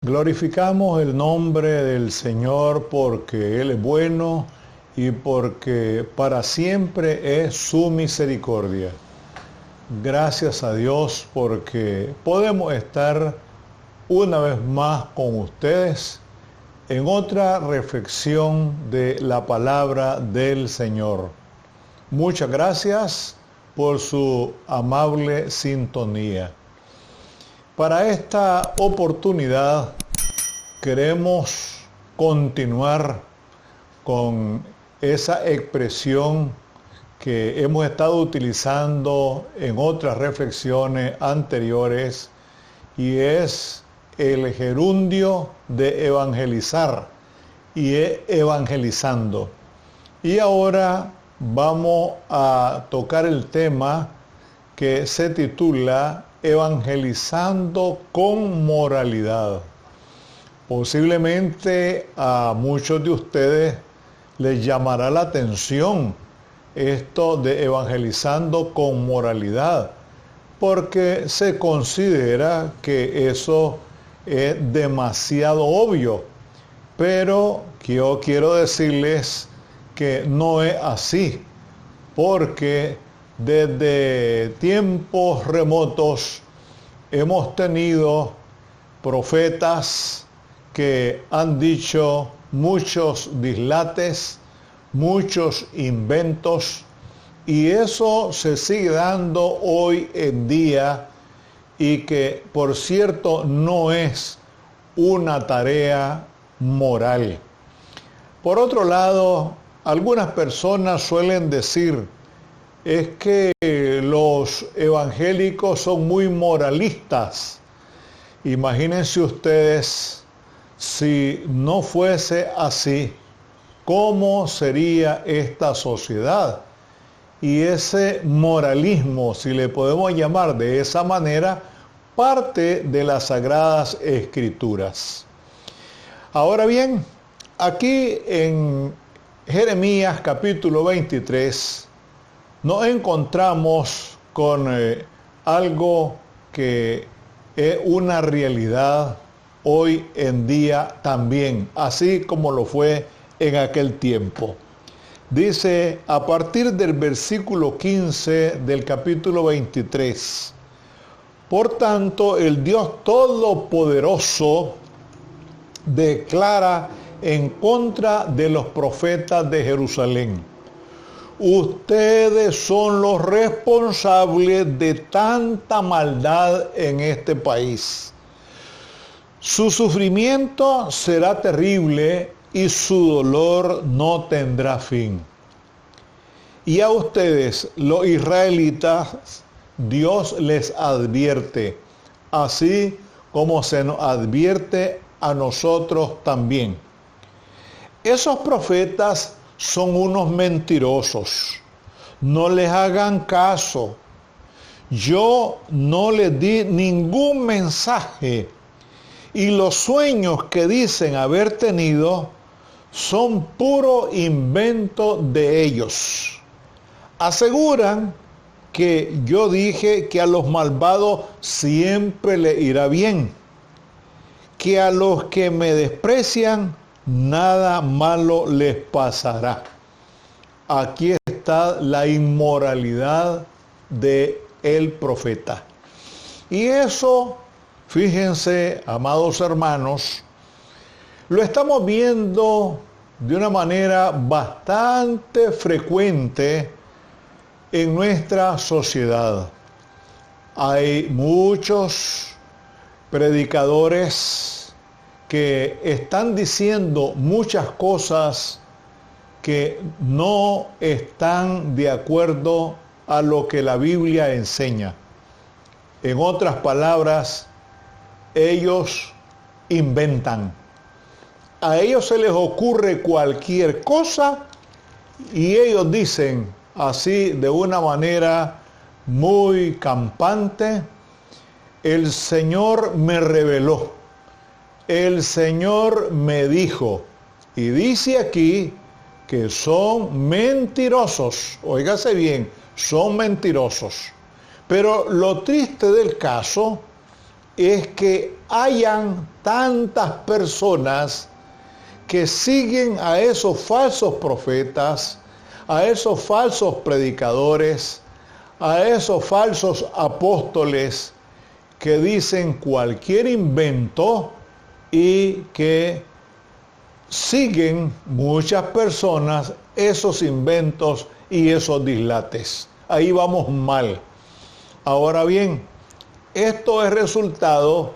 Glorificamos el nombre del Señor porque Él es bueno y porque para siempre es su misericordia. Gracias a Dios porque podemos estar una vez más con ustedes en otra reflexión de la palabra del Señor. Muchas gracias por su amable sintonía. Para esta oportunidad queremos continuar con esa expresión que hemos estado utilizando en otras reflexiones anteriores y es el gerundio de evangelizar y evangelizando. Y ahora vamos a tocar el tema que se titula Evangelizando con moralidad. Posiblemente a muchos de ustedes les llamará la atención esto de evangelizando con moralidad, porque se considera que eso es demasiado obvio, pero yo quiero decirles que no es así, porque desde tiempos remotos hemos tenido profetas que han dicho muchos dislates, muchos inventos, y eso se sigue dando hoy en día y que, por cierto, no es una tarea moral. Por otro lado, algunas personas suelen decir es que los evangélicos son muy moralistas. Imagínense ustedes si no fuese así, ¿cómo sería esta sociedad? Y ese moralismo, si le podemos llamar de esa manera, parte de las Sagradas Escrituras. Ahora bien, aquí en Jeremías capítulo 23, nos encontramos con algo que es una realidad hoy en día también, así como lo fue en aquel tiempo. Dice a partir del versículo 15 del capítulo 23, por tanto el Dios Todopoderoso declara en contra de los profetas de Jerusalén: ustedes son los responsables de tanta maldad en este país. Su sufrimiento será terrible y su dolor no tendrá fin. Y a ustedes, los israelitas, Dios les advierte, así como se nos advierte a nosotros también. Esos profetas son unos mentirosos. No les hagan caso. Yo no les di ningún mensaje. Y los sueños que dicen haber tenido son puro invento de ellos. Aseguran que yo dije que a los malvados siempre les irá bien, que a los que me desprecian nada malo les pasará. Aquí está la inmoralidad del profeta. Y eso, fíjense, amados hermanos, lo estamos viendo de una manera bastante frecuente en nuestra sociedad. Hay muchos predicadores que están diciendo muchas cosas que no están de acuerdo a lo que la Biblia enseña. En otras palabras, ellos inventan. A ellos se les ocurre cualquier cosa y ellos dicen así de una manera muy campante: el Señor me reveló, el Señor me dijo. Y dice aquí que son mentirosos. Óigase bien, son mentirosos. Pero lo triste del caso es que hayan tantas personas que siguen a esos falsos profetas, a esos falsos predicadores, a esos falsos apóstoles que dicen cualquier invento y que siguen muchas personas esos inventos y esos dislates. Ahí vamos mal. Ahora bien, esto es resultado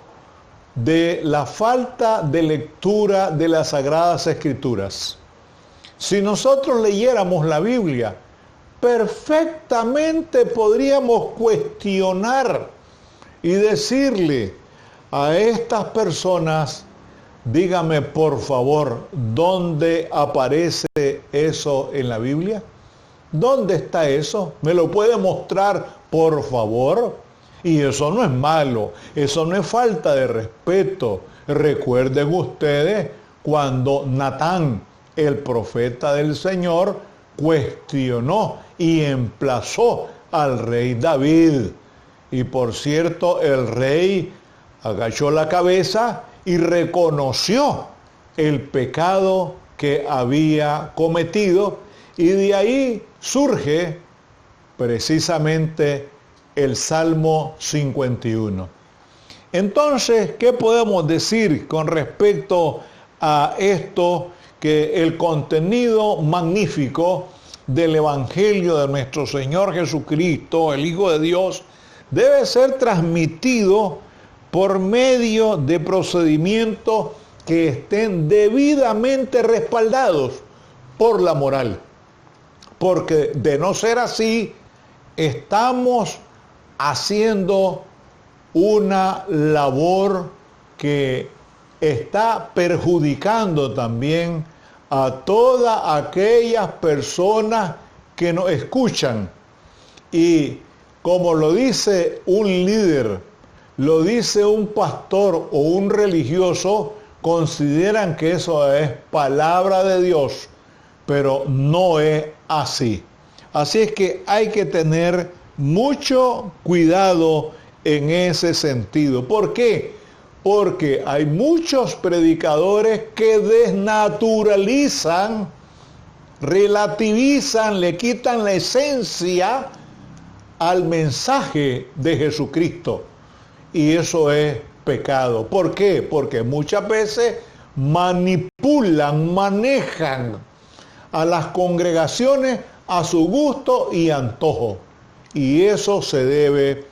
de la falta de lectura de las Sagradas Escrituras. Si nosotros leyéramos la Biblia, perfectamente podríamos cuestionar y decirle a estas personas: dígame por favor, ¿dónde aparece eso en la Biblia? ¿Dónde está eso? ¿Me lo puede mostrar, por favor? Y eso no es malo, eso no es falta de respeto. Recuerden ustedes cuando Natán, el profeta del Señor, cuestionó y emplazó al rey David. Y por cierto, el rey agachó la cabeza y reconoció el pecado que había cometido, y de ahí surge precisamente el Salmo 51. Entonces, ¿qué podemos decir con respecto a esto? Que el contenido magnífico del Evangelio de nuestro Señor Jesucristo, el Hijo de Dios, debe ser transmitido por medio de procedimientos que estén debidamente respaldados por la moral. Porque de no ser así, estamos haciendo una labor que está perjudicando también a todas aquellas personas que nos escuchan. Y como lo dice un líder, lo dice un pastor o un religioso, consideran que eso es palabra de Dios, pero no es así. Así es que hay que tener mucho cuidado en ese sentido. ¿Por qué? Porque hay muchos predicadores que desnaturalizan, relativizan, le quitan la esencia al mensaje de Jesucristo. Y eso es pecado. ¿Por qué? Porque muchas veces manipulan, manejan a las congregaciones a su gusto y antojo. Y eso se debe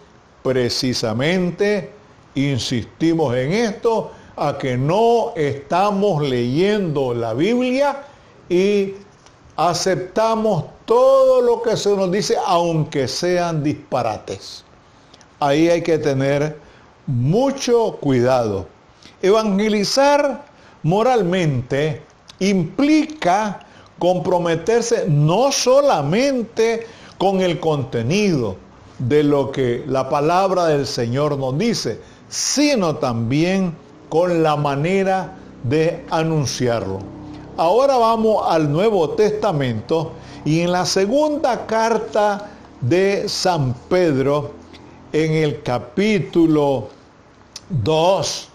precisamente, insistimos en esto, a que no estamos leyendo la Biblia y aceptamos todo lo que se nos dice, aunque sean disparates. Ahí hay que tener mucho cuidado. Evangelizar moralmente implica comprometerse no solamente con el contenido de lo que la palabra del Señor nos dice, sino también con la manera de anunciarlo. Ahora vamos al Nuevo Testamento y en la segunda carta de San Pedro, en el capítulo 2,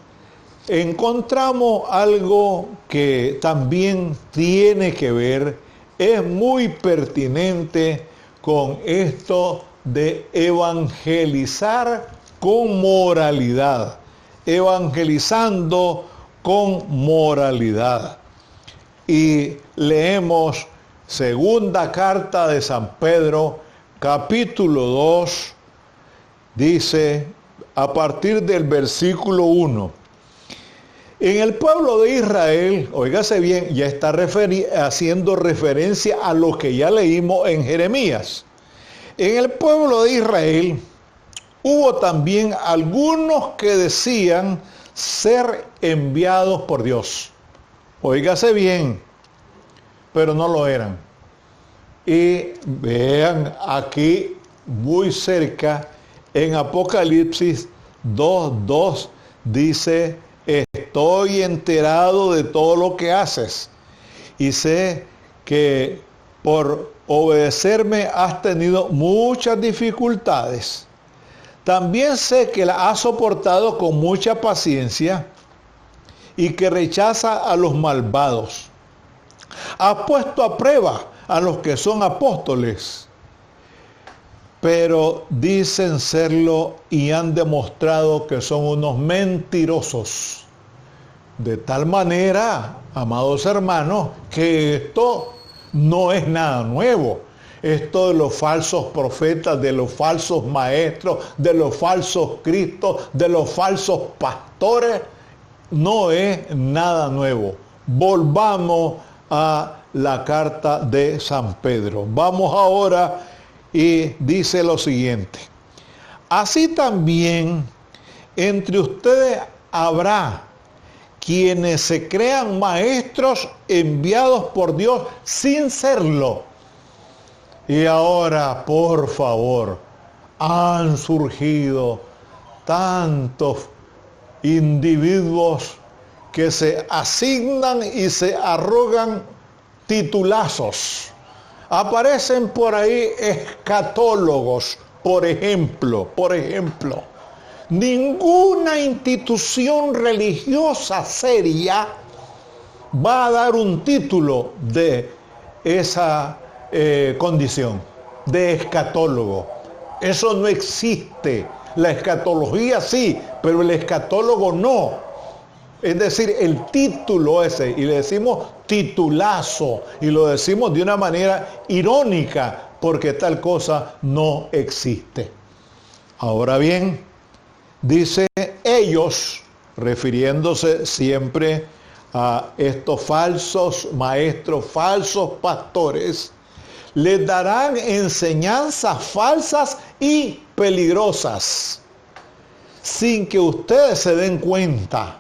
encontramos algo que también tiene que ver, es muy pertinente con esto de evangelizar con moralidad, evangelizando con moralidad. Y leemos segunda carta de San Pedro, capítulo 2, dice a partir del versículo 1. En el pueblo de Israel, óigase bien, ya está haciendo referencia a lo que ya leímos en Jeremías. En el pueblo de Israel hubo también algunos que decían ser enviados por Dios. Óigase bien, pero no lo eran. Y vean aquí muy cerca, en Apocalipsis 2:2 dice: estoy enterado de todo lo que haces y sé que por obedecerme has tenido muchas dificultades. También sé que la ha soportado con mucha paciencia y que rechaza a los malvados. Ha puesto a prueba a los que son apóstoles, pero dicen serlo y han demostrado que son unos mentirosos. De tal manera, amados hermanos, que esto no es nada nuevo. Esto de los falsos profetas, de los falsos maestros, de los falsos cristos, de los falsos pastores, no es nada nuevo. Volvamos a la carta de San Pedro. Vamos ahora y dice lo siguiente. Así también entre ustedes habrá quienes se crean maestros enviados por Dios sin serlo. Y ahora, por favor, han surgido tantos individuos que se asignan y se arrogan titulazos. Aparecen por ahí escatólogos, por ejemplo. Ninguna institución religiosa seria va a dar un título de esa condición, de escatólogo. Eso no existe. La escatología sí, pero el escatólogo no. Es decir, el título ese, y le decimos titulazo, y lo decimos de una manera irónica, porque tal cosa no existe. Ahora bien, dice ellos, refiriéndose siempre a estos falsos maestros, falsos pastores, les darán enseñanzas falsas y peligrosas, sin que ustedes se den cuenta.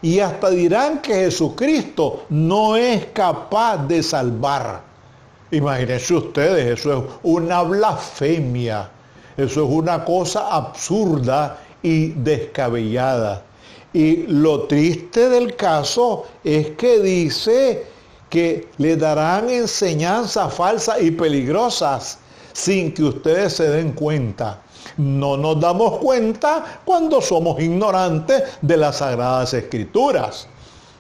Y hasta dirán que Jesucristo no es capaz de salvar. Imagínense ustedes, eso es una blasfemia. Eso es una cosa absurda y descabellada. Y lo triste del caso es que dice que le darán enseñanzas falsas y peligrosas sin que ustedes se den cuenta. No nos damos cuenta cuando somos ignorantes de las Sagradas Escrituras.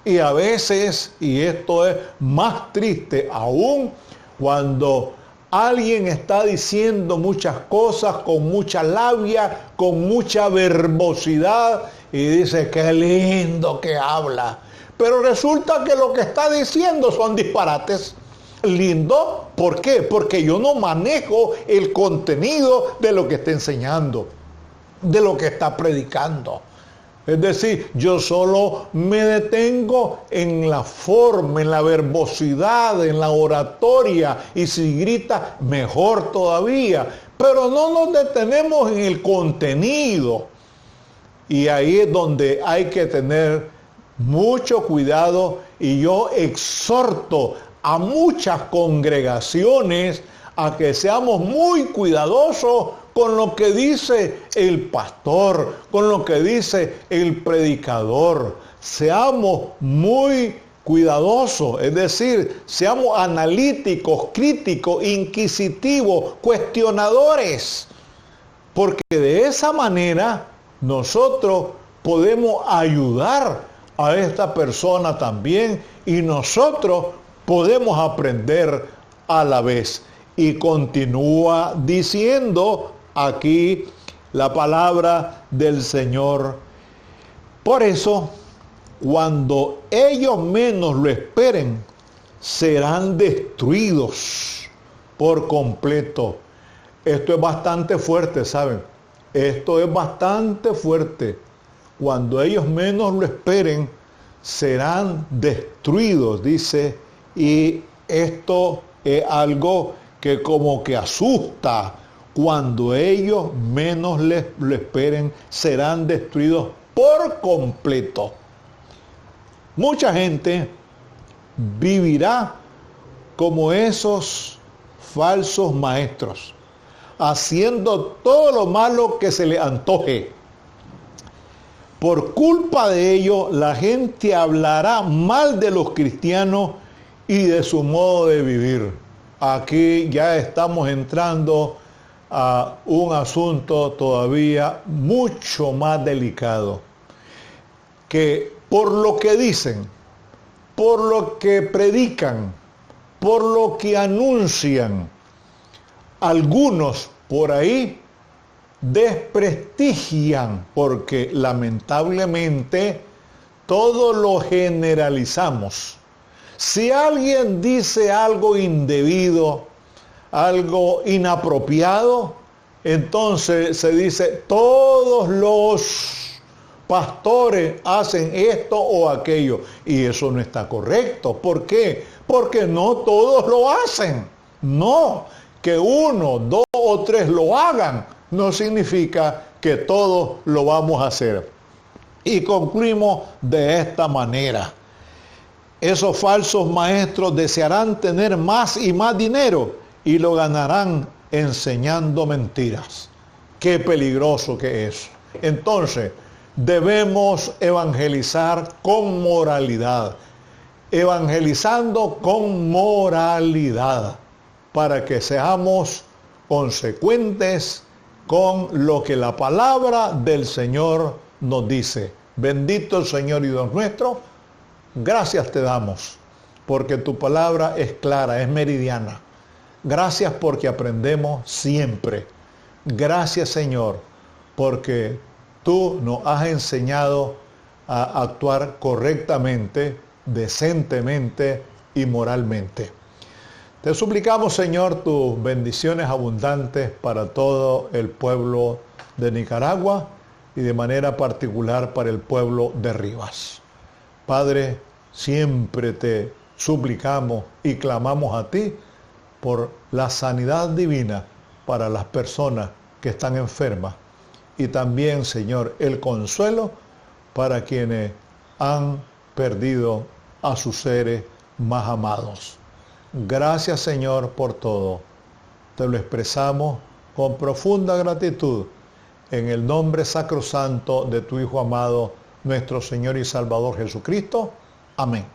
Y a veces, y esto es más triste aún, cuando alguien está diciendo muchas cosas con mucha labia, con mucha verbosidad, y dice, qué lindo que habla. Pero resulta que lo que está diciendo son disparates. Lindo, ¿por qué? Porque yo no manejo el contenido de lo que está enseñando, de lo que está predicando. Es decir, yo solo me detengo en la forma, en la verbosidad, en la oratoria, y si grita, mejor todavía. Pero no nos detenemos en el contenido. Y ahí es donde hay que tener mucho cuidado, y yo exhorto a muchas congregaciones a que seamos muy cuidadosos con lo que dice el pastor, con lo que dice el predicador. Seamos muy cuidadosos, es decir, seamos analíticos, críticos, inquisitivos, cuestionadores, porque de esa manera nosotros podemos ayudar a esta persona también, y nosotros podemos aprender a la vez. Y continúa diciendo aquí la palabra del Señor. Por eso, cuando ellos menos lo esperen, serán destruidos por completo. Esto es bastante fuerte, ¿saben? Esto es bastante fuerte. Cuando ellos menos lo esperen, serán destruidos, dice. Y esto es algo que como que asusta. Cuando ellos menos lo esperen, serán destruidos por completo. Mucha gente vivirá como esos falsos maestros, haciendo todo lo malo que se les antoje. Por culpa de ello, la gente hablará mal de los cristianos y de su modo de vivir. Aquí ya estamos entrando a un asunto todavía mucho más delicado, que por lo que dicen, por lo que predican, por lo que anuncian, algunos por ahí desprestigian, porque lamentablemente todo lo generalizamos. Si alguien dice algo indebido, algo inapropiado, entonces se dice, todos los pastores hacen esto o aquello, y eso no está correcto. ¿Por qué? Porque no todos lo hacen. No, que uno, dos o tres lo hagan, no significa que todos lo vamos a hacer. Y concluimos de esta manera. Esos falsos maestros desearán tener más y más dinero y lo ganarán enseñando mentiras. Qué peligroso que es. Entonces, debemos evangelizar con moralidad. Evangelizando con moralidad, para que seamos consecuentes con lo que la palabra del Señor nos dice. Bendito el Señor y Dios nuestro, gracias te damos, porque tu palabra es clara, es meridiana. Gracias porque aprendemos siempre. Gracias, Señor, porque tú nos has enseñado a actuar correctamente, decentemente y moralmente. Te suplicamos, Señor, tus bendiciones abundantes para todo el pueblo de Nicaragua y de manera particular para el pueblo de Rivas. Padre, siempre te suplicamos y clamamos a ti por la sanidad divina para las personas que están enfermas y también, Señor, el consuelo para quienes han perdido a sus seres más amados. Gracias, Señor, por todo. Te lo expresamos con profunda gratitud en el nombre sacrosanto de tu Hijo amado, nuestro Señor y Salvador Jesucristo. Amén.